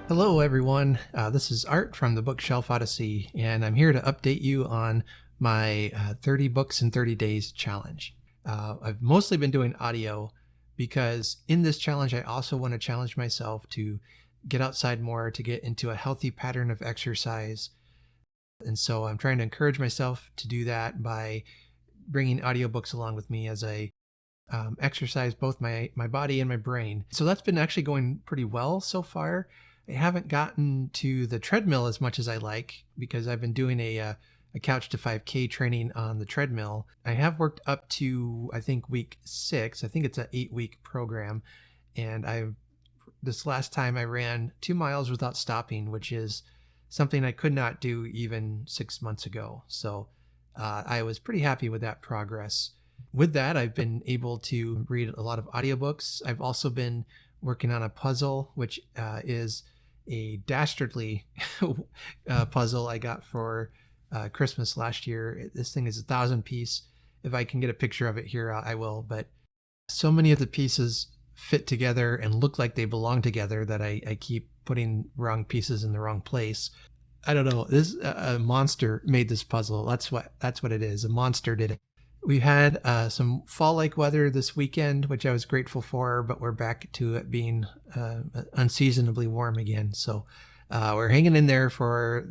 Hello, everyone. This is Art from the Bookshelf Odyssey, and I'm here to update you on my 30 Books in 30 Days challenge. I've mostly been doing audio because in this challenge, I also want to challenge myself to get outside more, to get into a healthy pattern of exercise. And so I'm trying to encourage myself to do that by bringing audiobooks along with me as I exercise both my body and my brain. So that's been actually going pretty well so far. I haven't gotten to the treadmill as much as I like because I've been doing a couch to 5K training on the treadmill. I have worked up to, I think, week 6. I think it's an 8-week program. And this last time I ran 2 miles without stopping, which is something I could not do even 6 months ago. So I was pretty happy with that progress. With that, I've been able to read a lot of audiobooks. I've also been working on a puzzle, which is a dastardly puzzle I got for Christmas last year. This thing is 1,000 piece. If I can get a picture of it here, I will. But so many of the pieces fit together and look like they belong together that I keep putting wrong pieces in the wrong place. I don't know. This a monster made this puzzle. That's what it is. A monster did it. We had some fall-like weather this weekend, which I was grateful for, but we're back to it being unseasonably warm again. So we're hanging in there for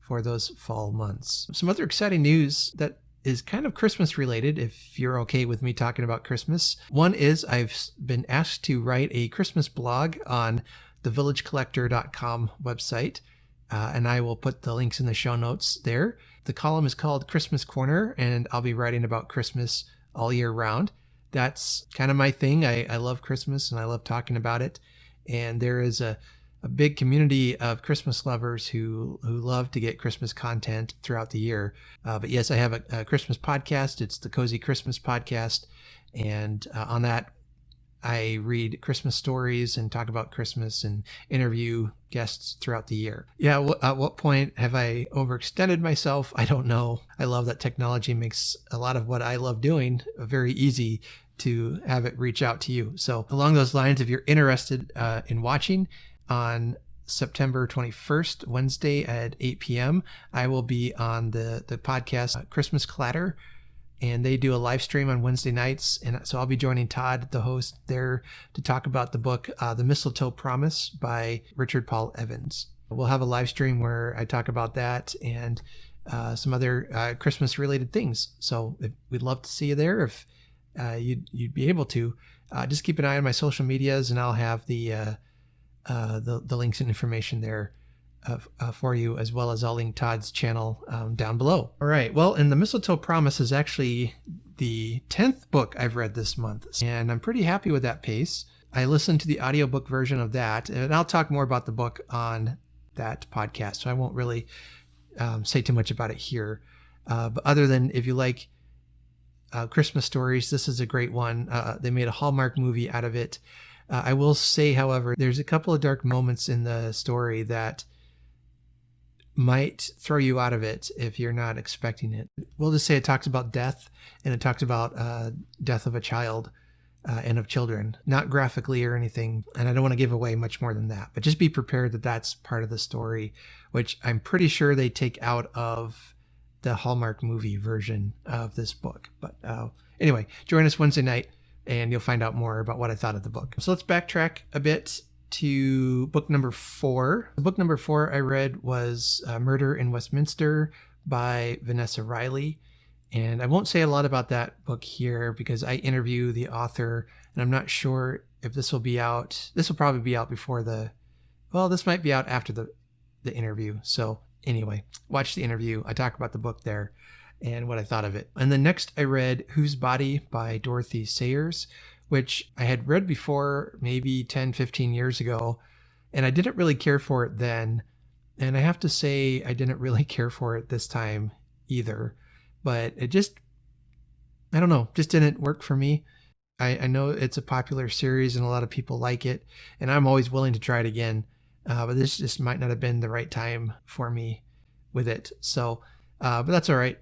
those fall months. Some other exciting news that is kind of Christmas related, if you're okay with me talking about Christmas. One is I've been asked to write a Christmas blog on the villagecollector.com website. And I will put the links in the show notes there. The column is called Christmas Corner, and I'll be writing about Christmas all year round. That's kind of my thing. I love Christmas, and I love talking about it. And there is a big community of Christmas lovers who love to get Christmas content throughout the year. But yes, I have a Christmas podcast. It's the Cozy Christmas Podcast. And on that, I read Christmas stories and talk about Christmas and interview guests throughout the year. Yeah, at what point have I overextended myself? I don't know. I love that technology makes a lot of what I love doing very easy to have it reach out to you. So along those lines, if you're interested in watching on September 21st, Wednesday at 8 p.m., I will be on the podcast Christmas Clatter. And they do a live stream on Wednesday nights. And so I'll be joining Todd, the host, there to talk about the book, The Mistletoe Promise by Richard Paul Evans. We'll have a live stream where I talk about that and some other Christmas related things. So we'd love to see you there if you'd be able to. Just keep an eye on my social medias and I'll have the links and information there for you, as well as I'll link Todd's channel down below. All right, well, and The Mistletoe Promise is actually the 10th book I've read this month, and I'm pretty happy with that pace. I listened to the audiobook version of that, and I'll talk more about the book on that podcast, so I won't really say too much about it here. But other than if you like Christmas stories, this is a great one. They made a Hallmark movie out of it. I will say, however, there's a couple of dark moments in the story that might throw you out of it if you're not expecting it. We'll just say it talks about death, and it talks about death of a child and of children, not graphically or anything. And I don't want to give away much more than that, but just be prepared that that's part of the story, which I'm pretty sure they take out of the Hallmark movie version of this book. But anyway, join us Wednesday night and you'll find out more about what I thought of the book. So let's backtrack a bit to book number 4. Book number 4 I read was Murder in Westminster by Vanessa Riley. And I won't say a lot about that book here because I interview the author, and I'm not sure if this will be out. This will probably be out before this might be out after the interview. So anyway, watch the interview. I talk about the book there and what I thought of it. And then next I read Whose Body by Dorothy Sayers, which I had read before maybe 10, 15 years ago, and I didn't really care for it then. And I have to say I didn't really care for it this time either. But it just, I don't know, just didn't work for me. I know it's a popular series and a lot of people like it, and I'm always willing to try it again. But this just might not have been the right time for me with it. So, but that's all right.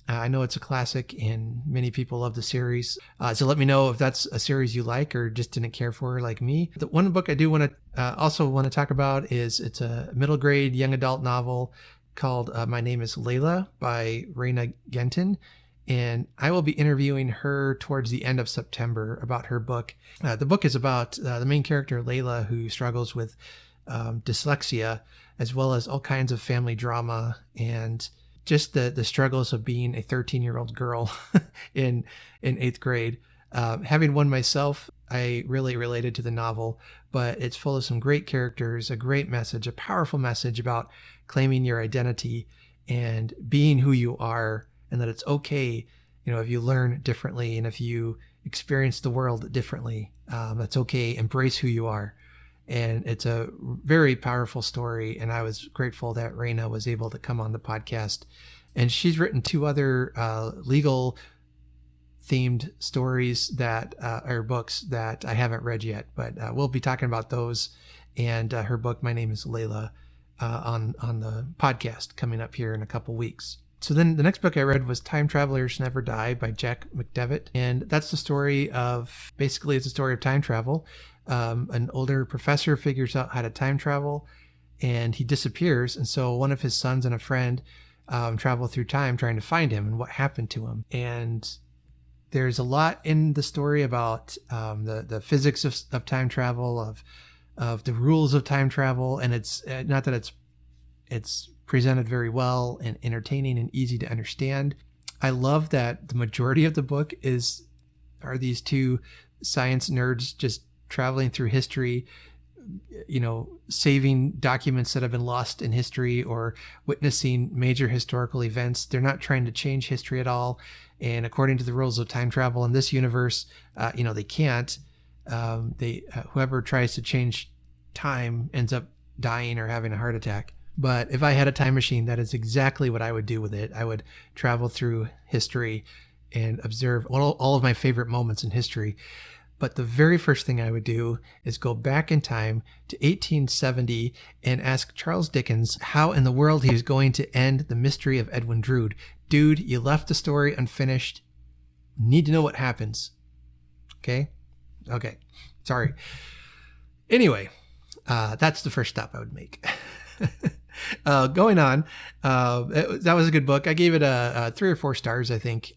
I know it's a classic and many people love the series. So let me know if that's a series you like or just didn't care for like me. The one book I do want to also want to talk about is it's a middle grade young adult novel called My Name is Layla by Reyna Gentin. And I will be interviewing her towards the end of September about her book. The book is about the main character, Layla, who struggles with dyslexia, as well as all kinds of family drama and just the struggles of being a 13-year-old girl in 8th grade. Having one myself, I really related to the novel, but it's full of some great characters, a great message, a powerful message about claiming your identity and being who you are, and that it's okay, if you learn differently and if you experience the world differently, that's okay. Embrace who you are. And it's a very powerful story. And I was grateful that Reyna was able to come on the podcast. And she's written 2 other legal themed stories that are books that I haven't read yet, but we'll be talking about those and her book, My Name is Layla, on the podcast coming up here in a couple weeks. So then the next book I read was Time Travelers Never Die by Jack McDevitt. And that's the story of, basically it's a story of time travel. An older professor figures out how to time travel and he disappears. And so one of his sons and a friend travel through time trying to find him and what happened to him. And there's a lot in the story about the physics of time travel, of the rules of time travel. And it's not that it's presented very well and entertaining and easy to understand. I love that the majority of the book are these 2 science nerds just traveling through history, saving documents that have been lost in history or witnessing major historical events. They're not trying to change history at all. And according to the rules of time travel in this universe, they can't. Whoever tries to change time ends up dying or having a heart attack. But if I had a time machine, that is exactly what I would do with it. I would travel through history and observe all of my favorite moments in history. But the very first thing I would do is go back in time to 1870 and ask Charles Dickens how in the world he was going to end the mystery of Edwin Drood. Dude, you left the story unfinished. Need to know what happens. Okay? Sorry. Anyway, that's the first stop I would make. Going on, that was a good book. I gave it a 3 or 4 stars, I think.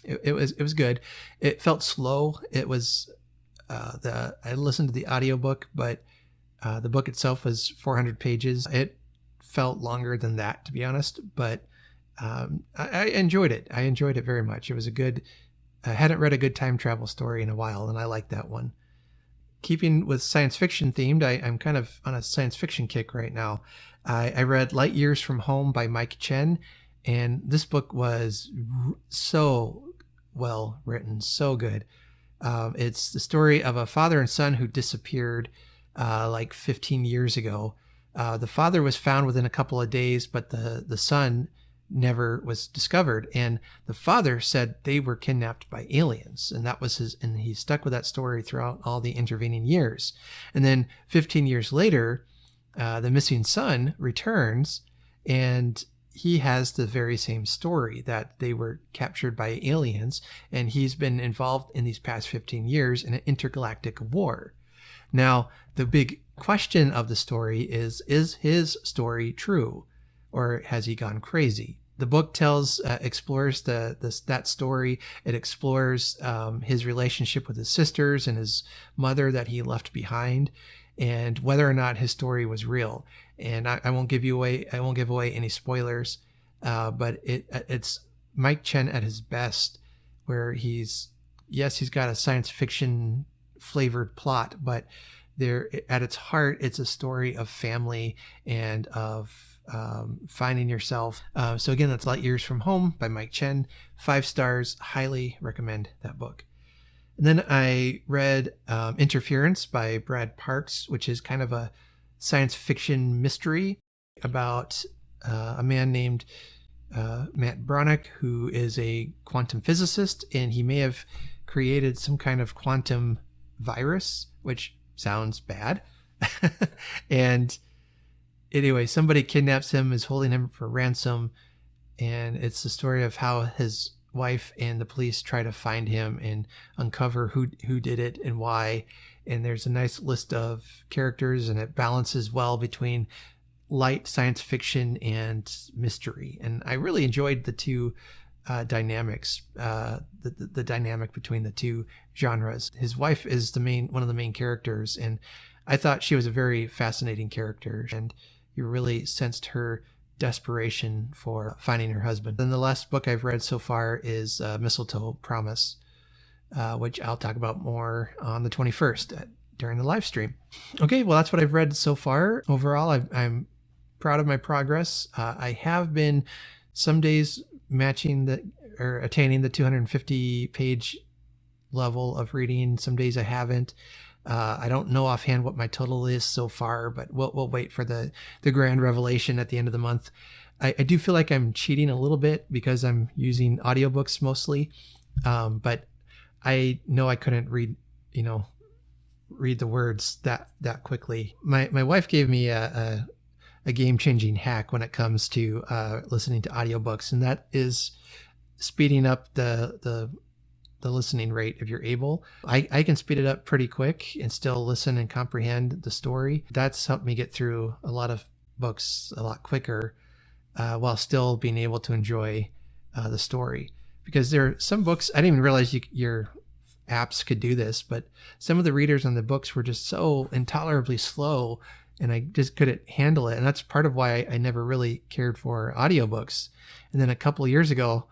It was good. It felt slow. It was I listened to the audiobook, but the book itself was 400 pages. It felt longer than that, to be honest, but I enjoyed it. I enjoyed it very much. It was I hadn't read a good time travel story in a while, and I liked that one. Keeping with science fiction themed, I'm kind of on a science fiction kick right now. I read Light Years from Home by Chen, and this book was so well written, so good. It's the story of a father and son who disappeared like 15 years ago. The father was found within a couple of days, but the son never was discovered. And the father said they were kidnapped by aliens. And that was and he stuck with that story throughout all the intervening years. And then 15 years later, the missing son returns and he has the very same story, that they were captured by aliens. And he's been involved in these past 15 years in an intergalactic war. Now, the big question of the story is his story true? Or has he gone crazy? The book explores that story. It explores his relationship with his sisters and his mother that he left behind, and whether or not his story was real. And I won't give away any spoilers, but it's Chen at his best, where he's got a science fiction flavored plot, but at its heart, it's a story of family and of finding yourself. So again, that's Light Years from Home by Chen. 5 stars. Highly recommend that book. And then I read Interference by Brad Parks, which is kind of a science fiction mystery about a man named Matt Bronick, who is a quantum physicist, and he may have created some kind of quantum virus, which sounds bad. And anyway, somebody kidnaps him, is holding him for ransom, and it's the story of how his wife and the police try to find him and uncover who did it and why. And there's a nice list of characters, and it balances well between light science fiction and mystery. And I really enjoyed the two dynamics, the dynamic between the two genres. His wife is one of the main characters, and I thought she was a very fascinating character, and you really sensed her desperation for finding her husband. Then the last book I've read so far is Mistletoe Promise, which I'll talk about more on the 21st during the live stream. Okay, well, that's what I've read so far. Overall, I'm proud of my progress. I have been some days attaining the 250 page level of reading. Some days I haven't. I don't know offhand what my total is so far, but we'll wait for the grand revelation at the end of the month. I do feel like I'm cheating a little bit because I'm using audiobooks mostly, but I know I couldn't read the words that quickly. My wife gave me a game-changing hack when it comes to listening to audiobooks, and that is speeding up the listening rate if you're able. I can speed it up pretty quick and still listen and comprehend the story. That's helped me get through a lot of books a lot quicker while still being able to enjoy the story. Because there are some books, I didn't even realize your apps could do this, but some of the readers on the books were just so intolerably slow, and I just couldn't handle it. And that's part of why I never really cared for audiobooks. And then a couple of years ago,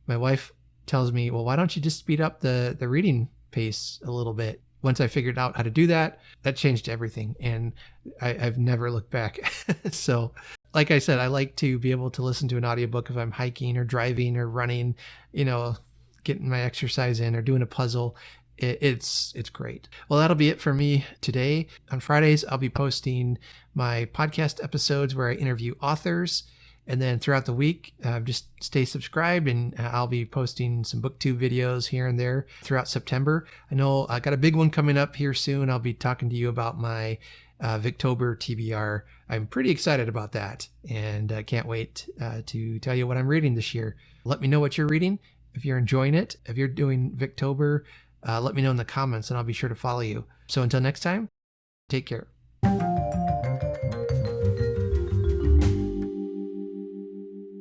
my wife tells me, well, why don't you just speed up the reading pace a little bit? Once I figured out how to do that, that changed everything. And I've never looked back. So like I said, I like to be able to listen to an audiobook if I'm hiking or driving or running, getting my exercise in or doing a puzzle. It's great. Well, that'll be it for me today. On Fridays, I'll be posting my podcast episodes where I interview authors. And then throughout the week, just stay subscribed, and I'll be posting some Booktube videos here and there throughout September. I know I got a big one coming up here soon. I'll be talking to you about my Victober TBR. I'm pretty excited about that, and I can't wait to tell you what I'm reading this year. Let me know what you're reading. If you're enjoying it, if you're doing Victober, let me know in the comments, and I'll be sure to follow you. So until next time, take care.